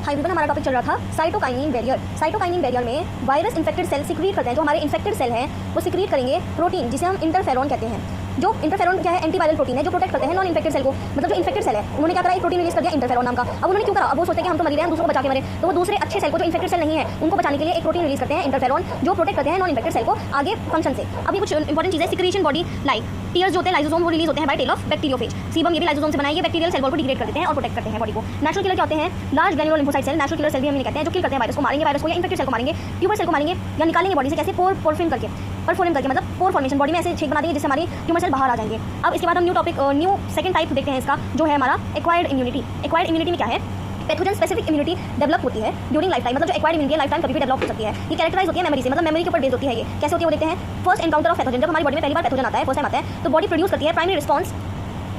High everyone, हमारा topic चल रहा था साइटोकाइनिन बैरियर। साइटोकाइनिन बैरियर में वायरस इन्फेक्टेड सेल सिक्रीट करते हैं। जो हमारे इन्फेक्टेड सेल हैं वो सिक्रीट करेंगे प्रोटीन जिसे हम इंटरफेरॉन कहते हैं। जो इंटरफेरॉन क्या है? एंटीवायरल प्रोटीन है जो प्रोटेक्ट करते हैं नॉन इन्फेक्टेड सेल को। मतलब जो इन्फेक्टेड सेल है उन्होंने क्या करा, एक प्रोटीन रिलीज कर दिया इंटरफेरॉन नाम का। अब उन्होंने क्यों करा? अब वो सोचते हैं कि हम तो मर रहे हैं, दूसरों को बचा के मरे, तो वो दूसरे अच्छे सेल को जो इन्फेक्टेड सेल नहीं है उनको बचाने के लिए एक प्रोटीन रिलीज करते हैं इंटरफेरॉन, जो प्रोटेक्ट करते हैं नॉन इन्फेक्टेड सेल को आगे फंक्शन से। अब ये कुछ इंपॉर्टेंट चीजें सिक्रीशन बॉडी लाइक टीयर्स जो होते हैं लाइसोसोम वो रिलीज होते हैं बाय टेल ऑफ बैक्टीरियोफेज। सीबम ये भी लाइसोसोम से बनाए, ये बैक्टीरियल सेल वॉल को डिग्रेड कर देते हैं और प्रोटेक्ट करते हैं बॉडी को। नेचुरल किलर क्या होते हैं? Large granular lymphocyte cell, natural killer cell भी हम कहते हैं, जो किल करते हैं वायरस को, मारेंगे वायरस को या इन्फेक्टेड सेल को मारेंगे, ट्यूमर सेल को मारेंगे या निकालेंगे बॉडी से। कैसे? परफोरम करके मतलब पोर फॉर्मेशन, बॉडी में ऐसे छेद बना देंगे जिससे हमारी ट्यूमर सेल बाहर आ जाएंगे। अब इसके बाद हम न्यू सेकंड टाइप देखते हैं इसका, जो है हमारा एक्वायर्ड इम्यूनिटी। एक्वायर्ड इम्यूनिटी में क्या है? पैथोजन स्पेसिफिक इम्यूनिटी डेवलप होती है ड्यूरिंग लाइफ टाइम। मतलब जो एक्वायर्ड इम्यूनिटी लाइफ टाइम कभी भी डेवलप हो सकती है। ये कैरेक्टराइज होती है मेमोरी से, मतलब मेमोरी के ऊपर बेस होती है। ये कैसे होती है वो देखते हैं। फर्स्ट एनकाउंटर ऑफ पैथोजन, जब हमारी बॉडी में पहली बार पैथोजन आता है, फर्स्ट टाइम आता है, तो बॉडी प्रोड्यूस करती है प्राइमरी रिस्पॉन्स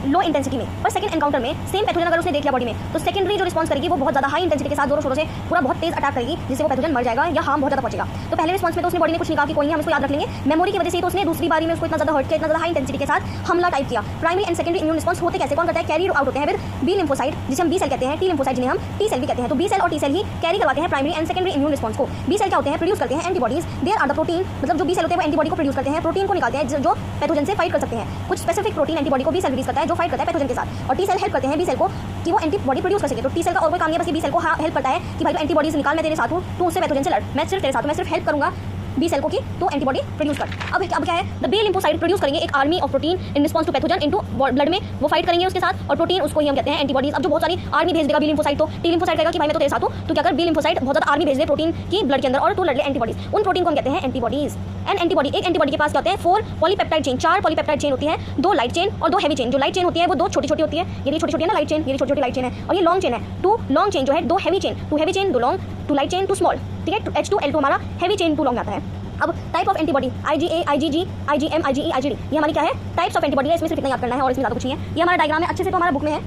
लो इंटेंसिटी में। पर सेकंड एनकाउंटर में सेम पैथोजन अगर उसने देख लिया बॉडी में, तो सेकेंडरी जो रिस्पॉन्स करेगी वो बहुत ज़्यादा हाई इंटेंसिटी के साथ जोरों शोरों से पूरा बहुत तेज अटैक करेगी, जिससे वो पैथोजन मर जाएगा या हार्म बहुत ज़्यादा पहुंचेगा। तो पहले रिस्पॉन्स में तो उसने बॉडी ने कुछ नहीं कहा कि कोई नहीं, हम इसको याद रख लेंगे। मेमोरी की वजह से तो उसने दूसरी बारी में उसको इतना ज़्यादा हर्ट किया, इतना ज़्यादा हाई इंटेंसिटी के साथ हमला टाइप किया। Primary and secondary immune response होते कैसे? कौन करता है? कैरी आउट होते हैं विद बी लिम्फोसाइट, जिसे हम बी सेल कहते हैं, टी लिम्फोसाइट जिन्हें हम टी सेल भी कहते हैं। तो बी सेल और टी सेल ही कैरी करवाते हैं primary and secondary immune response को। बी सेल क्या होते हैं? प्रोड्यूस करते हैं antibodies. There are the protein, मतलब जो बी सेल होते हैं वो एंटीबॉडी को प्रोड्यूस करते हैं, प्रोटीन को निकालते हैं जो पैथोजन से फाइट कर सकते हैं। कुछ स्पेसिफिक प्रोटीन एंटीबॉडी को बी सेल रिलीज करता है जो फाइट करता है पैथोजन के साथ, और टी सेल हेल्प करते हैं बी सेल को कि वो एंटीबॉडी प्रोड्यूस कर सके। तो टी सेल का और कोई काम नहीं है, बस ये बी सेल को हेल्प करता है कि भाई तो एंटीबॉडीज निकाल, मैं तेरे साथ हूँ, तू उससे पैथोजन से लड़, मैं सिर्फ तेरे साथ हूँ, मैं सिर्फ हेल्प करूंगा बी सेल को कि तो एंटीबॉडी प्रोड्यूस कर। अब क्या है? द बी लिम्फोसाइट प्रोड्यूस करेंगे एक army of protein in response to pathogen into blood में, वो फाइट करेंगे उसके साथ, और प्रोटीन उसको ही हम कहते हैं एंटीबॉडीज। अब जो बहुत सारी आर्मी भेज देगा बी लिम्फोसाइट, तो टी लिम्फोसाइट कहेगा कि भाई मैं तो तेरे साथ हूँ, तो क्या कर? बी लिम्फोसाइट बहुत ज़्यादा आर्मी भेज दे प्रोटीन की ब्लड के अंदर और तू लड़ ले एंटीबॉडीज। उन प्रोटीन को हम कहते हैं एंटीबॉडीज। एंड एंटीबॉडी, एक एंटीबॉडी के पास क्या होते हैं? 4 पॉलीपेप्टाइड चेन, 4 पॉलीपेप्टाइड चेन होती है, 2 लाइट चेन और 2 हैवी चेन। जो लाइट चेन होती है वो 2 छोटी छोटी होती है, ये छोटी छोटी है ना लाइट चेन, ये छोटी छोटी लाइट चेन है, और ये लॉन्ग चेन है 2 लॉन्ग चेन जो है 2 heavy chain, 2 heavy chain 2 long, 2 light chain 2 small, ठीक है। H2L2 हमारा हैवी चेन 2 लॉन्ग आता है। अब type of antibody IgA, IgG, IgM, IgE, IgD, ये हमारी क्या है? टाइप्स ऑफ एंटीबॉडी है। इसमें सिर्फ इतना याद करना है और इसमें ज़्यादा कुछ नहीं है। ये हमारा डायग्राम है, अच्छे से तो हमारा बुक में है,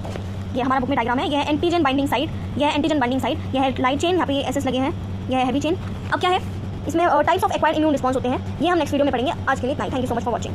ये हमारा बुक में डायग्राम है। यह है एंटीजन बाइंडिंग साइट, यह है एंटीजन बाइंडिंग साइट, यह है लाइट चेन, यहाँ पे एसएस लगे हैं, यह है हैवी चेन। अब क्या है इसमें? Types of acquired immune response होते हैं, ये हम नेक्स्ट वीडियो में पढ़ेंगे। आज के लिए इतना ही। Thank you so much for watching.